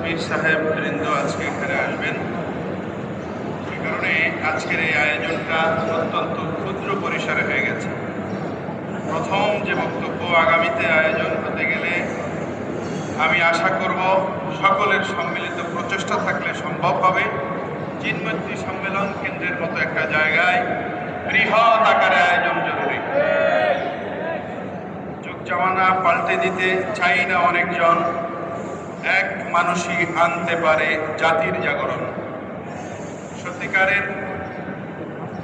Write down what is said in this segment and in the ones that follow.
পীর সাহেব বৃন্দ আজকে এখানে আসবেন। সে কারণে আজকের এই আয়োজনটা অত্যন্ত ক্ষুদ্র পরিসরে হয়ে গেছে। প্রথম যে বক্তব্য, আগামীতে আয়োজন হতে গেলে আমি আশা করব সকলের সম্মিলিত প্রচেষ্টা থাকলে সম্ভব হবে। চিন্ময়ী সম্মেলন কেন্দ্রের মতো একটা জায়গায় বৃহৎ আকারে আয়োজন জরুরি। যুগ জামানা পাল্টে দিতে চাই না অনেকজন, এক মানুষই আনতে পারে জাতির জাগরণ। সত্যিকারের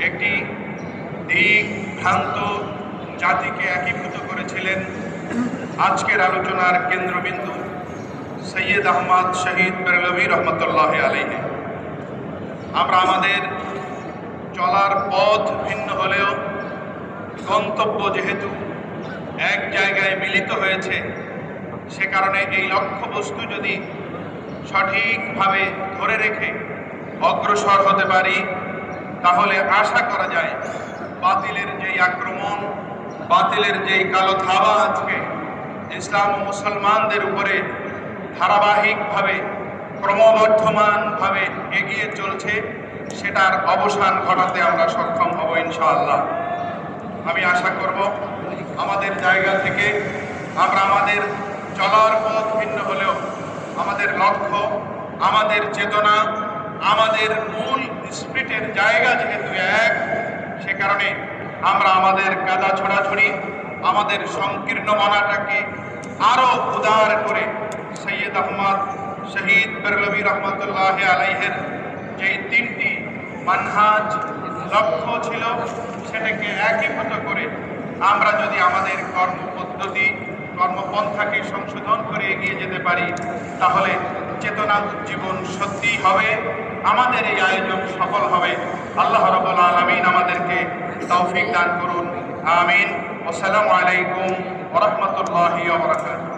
একটি দিক ভ্রান্ত জাতিকে একীভূত করেছিলেন আজকের আলোচনার কেন্দ্রবিন্দু সৈয়দ আহমদ শহীদ বেরলভী রহমতুল্লাহ আলাইহি। আমরা আমাদের চলার পথ ভিন্ন হলেও গন্তব্য যেহেতু এক জায়গায় মিলিত হয়েছে, সে কারণে এই লক্ষ্যবস্তু যদি সঠিকভাবে ধরে রেখে অগ্রসর হতে পারি, তাহলে আশা করা যায় বাতিলের যেই আক্রমণ, বাতিলের যেই কালো থাবা আজকে ইসলাম ও মুসলমানদের উপরে ধারাবাহিকভাবে ক্রমবর্ধমানভাবে এগিয়ে চলছে, সেটার অবসান ঘটাতে আমরা সক্ষম হব ইনশাআল্লাহ। আমি আশা করব আমাদের জায়গা থেকে আমরা আমাদের চলার পথ ভিন্ন হলেও আমাদের লক্ষ্য, আমাদের চেতনা, আমাদের মূল স্পিরিটের জায়গা যেহেতু এক, সে কারণে আমরা আমাদের কাদা ছোড়াছড়ি, আমাদের সংকীর্ণ মনাটাকে আরো উদার করে সৈয়দ আহমদ শহীদ বেরলভী রহমতুল্লাহ আলাইহির যেই তিনটি মানহাজ লক্ষ্য ছিল, সেটাকে একীভূত করে আমরা যদি আমাদের কর্মপদ্ধতি, কর্মপন্থাকে সংশোধন করে এগিয়ে যেতে পারি, তাহলে চেতনা উজ্জীবন সত্যি হবে, আমাদের এই আয়োজন সফল হবে। আল্লাহ রাব্বুল আলামিন আমাদেরকে তৌফিক দান করুন, আমিন। আসসালামু আলাইকুম ওয়া রাহমাতুল্লাহি ওয়া বারাকাতুহু।